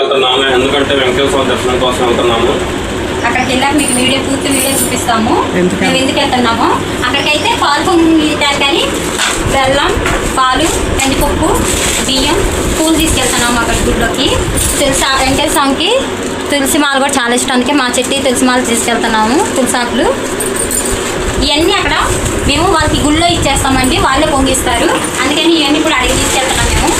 వెళ్తున్నాము, ఎందుకంటే వెంకటేశ్వర స్వామి దర్శనం కోసం వెళ్తున్నాము. అక్కడికి వెళ్ళాక మీకు పూర్తి వీడియో చూపిస్తాము. మేము ఎందుకు వెళ్తున్నాము అక్కడికైతే పాలు పొంగిటారు కానీ బెల్లం, పాలు, కందిపప్పు, బియ్యం, పూలు తీసుకెళ్తున్నాము అక్కడ గుడిలోకి. వెంకటేశ్వర స్వామికి తులసి మాల కూడా చాలా ఇష్టం, అందుకే మా చెట్టు తులసి మాల తీసుకెళ్తున్నాము. తులసాకులు ఇవన్నీ అక్కడ మేము వాళ్ళకి గుళ్ళో ఇచ్చేస్తామండి, వాళ్ళే పొంగిస్తారు. అందుకని ఇవన్నీ కూడా అడిగి తీసుకెళ్తున్నాం మేము.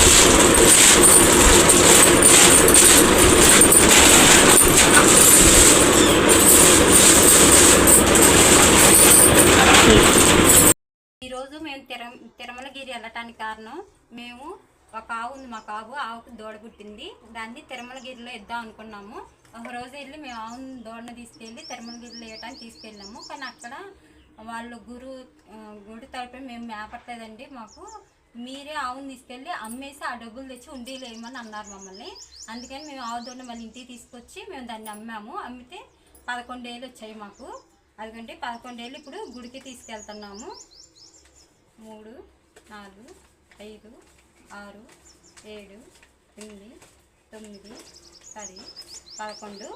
ఈరోజు మేము తిరుమలగిరి వెళ్ళటానికి కారణం, మేము ఒక ఆవు ఉంది, మాకు ఆవుకు దూడ పుట్టింది, దాన్ని తిరుమలగిరిలో ఇద్దాం అనుకున్నాము. ఒక రోజు వెళ్ళి మేము ఆవుని దూడను తీసుకెళ్ళి తిరుమలగిరిలో వేయటానికి తీసుకెళ్ళాము. కానీ అక్కడ వాళ్ళు గుడి తరపున మేము మేపట్లేదండి, మాకు మీరే ఆవుని తీసుకెళ్ళి అమ్మేసి ఆ డబ్బులు తెచ్చి ఉండీలు వేయమని అన్నారు మమ్మల్ని. అందుకని మేము ఆవు దూడను మళ్ళీ ఇంటికి తీసుకొచ్చి మేము దాన్ని అమ్మాము. అమ్మితే 11 ఏళ్ళు వచ్చాయి మాకు. అదిగంటే 11 ఏళ్ళు ఇప్పుడు గుడికి తీసుకెళ్తున్నాము. 3, 4, 5, 6, 7, 8, 9, 10, 11.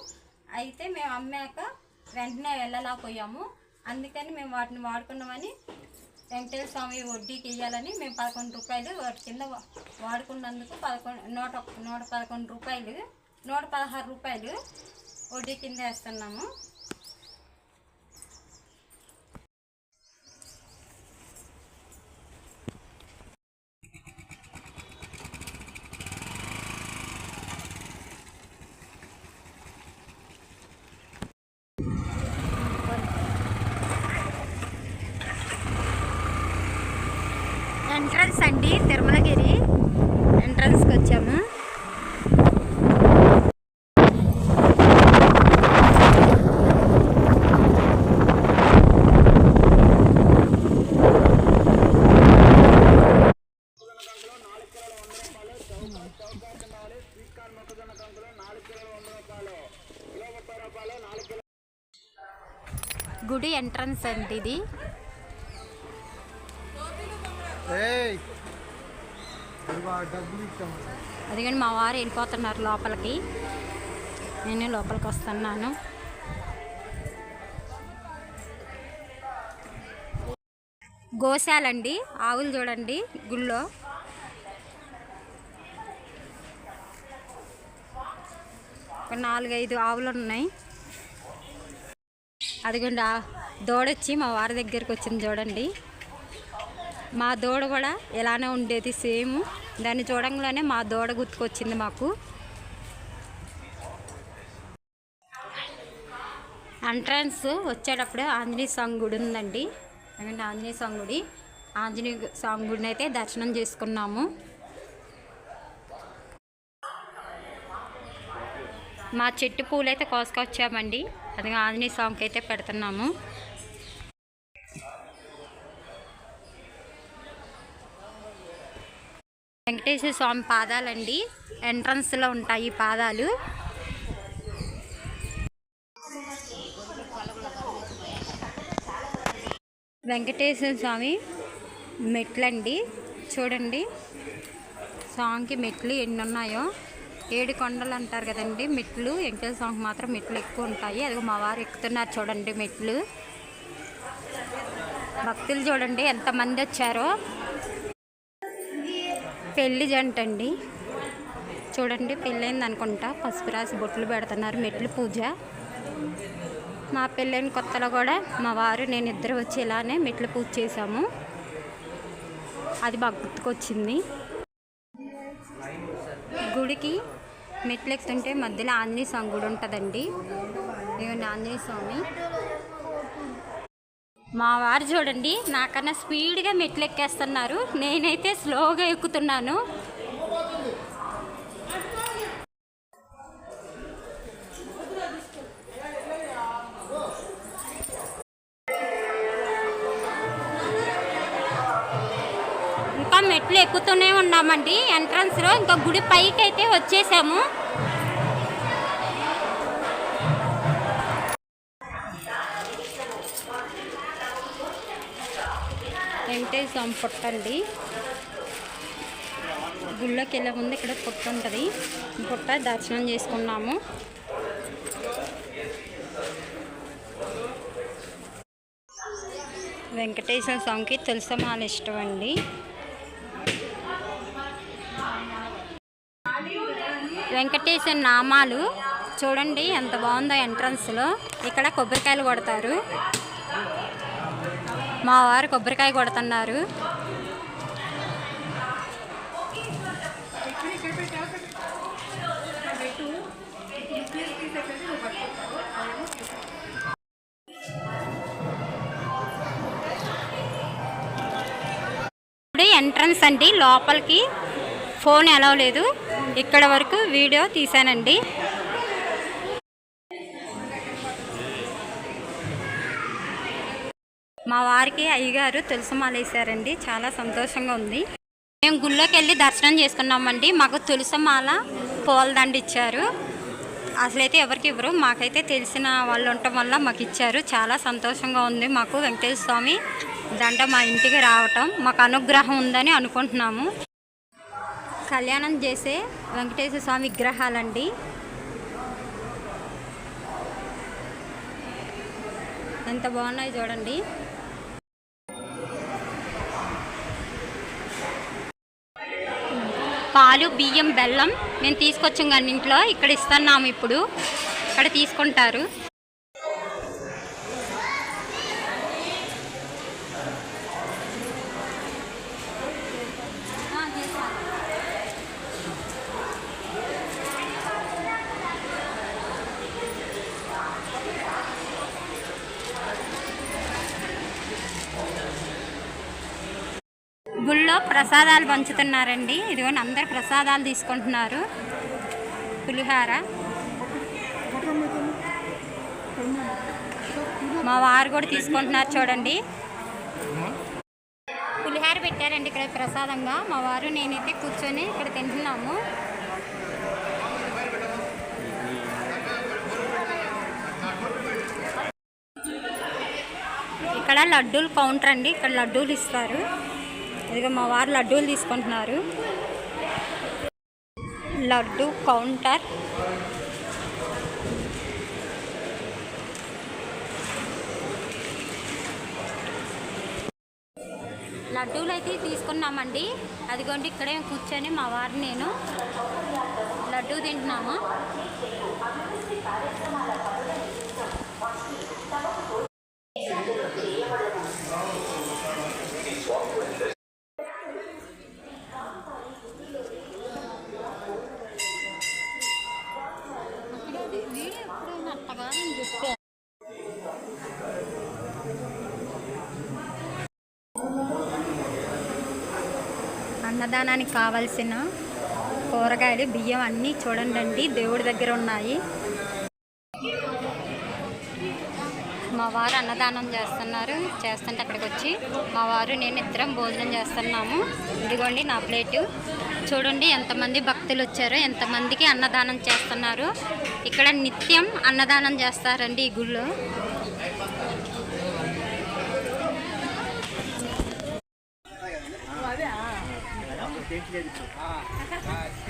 అయితే మేము అమ్మాక వెంటనే వెళ్ళలేకపోయాము. అందుకని మేము వాటిని వాడుకున్నామని వెంకటేశ్వర స్వామి వడ్డీకి వేయాలని మేము 11 రూపాయలు వాటి కింద వాడుకున్నందుకు 111 రూపాయలు, 116 రూపాయలు వడ్డీ కింద వేస్తున్నాము. ఎంట్రన్స్ అండి, తిరుమలగిరి ఎంట్రన్స్కి వచ్చాము. గుడి ఎంట్రన్స్ అండి ఇది. అదిగండి మా వారు వెళ్ళిపోతున్నారు లోపలికి, నేను లోపలికి వస్తున్నాను. గోశాలండి, ఆవులు చూడండి గుళ్ళో. ఒక 4-5 ఆవులు ఉన్నాయి. అదిగండి దూడొచ్చి మా వారి దగ్గరికి వచ్చింది చూడండి. మా దూడ కూడా ఎలానే ఉండేది సేమ్, దాన్ని చూడంగానే మా దూడ గుర్తుకొచ్చింది మాకు. ఎంట్రన్స్ వచ్చేటప్పుడు ఆంజనేయ స్వామి గుడి ఉందండి. ఎందుకంటే ఆంజనేయ స్వామి గుడి, ఆంజనేయ స్వామి గుడిని అయితే దర్శనం చేసుకున్నాము. మా చెట్టు పూలు అయితే కోసుకొచ్చామండి, అది ఆంజనేయ స్వామికి అయితే పెడుతున్నాము. వెంకటేశ్వర స్వామి పాదాలండి, ఎంట్రన్స్లో ఉంటాయి పాదాలు. వెంకటేశ్వర స్వామి మెట్లండి చూడండి, స్వామికి మెట్లు ఎన్ని ఉన్నాయో. 7 కొండలు అంటారు కదండి మెట్లు, వెంకటేశ్వర స్వామికి మాత్రం మెట్లు ఎక్కువ ఉంటాయి. అది మా వారు ఎక్కుతున్నారు చూడండి మెట్లు. భక్తులు చూడండి ఎంతమంది వచ్చారో. పెళ్లి జంట అండి చూడండి, పెళ్ళైంది అనుకుంటా, పసుపు రాసి బొట్లు పెడుతున్నారు, మెట్లు పూజ. మా పెళ్ళైన కొత్తలో కూడా మా వారు నేను ఇద్దరు వచ్చి ఇలానే మెట్లు పూజ చేసాము, అది బాగా గుర్తుకొచ్చింది. గుడికి మెట్లు ఎక్కుతుంటే మధ్యలో ఆంజనేయ స్వామి గుడి ఉంటుందండి. ఇదిగోండి ఆంజనేయ స్వామి. మా వారు చూడండి నాకన్నా స్పీడ్గా మెట్లు ఎక్కేస్తున్నారు, నేనైతే స్లోగా ఎక్కుతున్నాను. ఇంకా మెట్లు ఎక్కుతూనే ఉన్నామండి ఎంట్రన్స్లో. ఇంకా గుడి పైకి అయితే వచ్చేసాము. వెంకటేశ్వర స్వామి పుట్టండి, గుళ్ళోకి వెళ్ళే ముందు ఇక్కడ పుట్ట ఉంటుంది. పుట్ట దర్శనం చేసుకున్నాము. వెంకటేశ్వర స్వామికి తులసిమాల ఇష్టం అండి. వెంకటేశ్వర నామాలు చూడండి ఎంత బాగుందో. ఎంట్రన్స్లో ఇక్కడ కొబ్బరికాయలు కొడతారు. మా వారు కొబ్బరికాయ కొడుతున్నారు. ఎంట్రన్స్ అండి, లోపలికి ఫోన్ అలౌ లేదు. ఇక్కడ వరకు వీడియో తీసానండి. మా వారికి అయ్యగారు తులసిమాల వేసారండి. చాలా సంతోషంగా ఉంది. మేము గుళ్ళోకి వెళ్ళి దర్శనం చేసుకున్నామండి. మాకు తులసిమాల పూలదండ ఇచ్చారు. అసలైతే ఎవరికి ఇవ్వరు, మాకైతే తెలిసిన వాళ్ళు ఉండటం వల్ల మాకు ఇచ్చారు. చాలా సంతోషంగా ఉంది. మాకు వెంకటేశ్వర స్వామి దండ మా ఇంటికి రావటం మాకు అనుగ్రహం ఉందని అనుకుంటున్నాము. కళ్యాణం చేసే వెంకటేశ్వర స్వామి విగ్రహాలండి. ఎంత బాగున్నాయి చూడండి. పాలు, బియ్యం, బెల్లం మేము తీసుకొచ్చాం కానీ ఇంట్లో ఇక్కడ ఇస్తున్నాము. ఇప్పుడు ఇక్కడ తీసుకుంటారు. గుళ్ళో ప్రసాదాలు పంచుతున్నారండి. ఇదిగోండి అందరు ప్రసాదాలు తీసుకుంటున్నారు. పులిహార మా వారు కూడా తీసుకుంటున్నారు చూడండి. పులిహార పెట్టారండి ఇక్కడ ప్రసాదంగా. మా వారు నేనైతే కూర్చొని ఇక్కడ తింటున్నాము. ఇక్కడ లడ్డూలు కౌంటర్ అండి. ఇక్కడ లడ్డూలు ఇస్తారు. ఇదిగో మా వారు లడ్డూలు తీసుకుంటున్నారు. లడ్డు కౌంటర్. లడ్డూలు అయితే తీసుకున్నామండి. అదిగోండి ఇక్కడే కూర్చొని మా వారు నేను లడ్డూ తింటున్నాము. అన్నదానానికి కావాల్సిన కూరగాయలు, బియ్యం అన్నీ చూడండి దేవుడి దగ్గర ఉన్నాయి. మా వారు అన్నదానం చేస్తుంటే అక్కడికి వచ్చి మా వారు నేను ఇద్దరం భోజనం చేస్తున్నాము. ఇదిగోండి నా ప్లేటు. చూడండి ఎంతమంది భక్తులు వచ్చారో, ఎంతమందికి అన్నదానం చేస్తున్నారు. ఇక్కడ నిత్యం అన్నదానం చేస్తారండి ఈ గుళ్ళో. Thank you.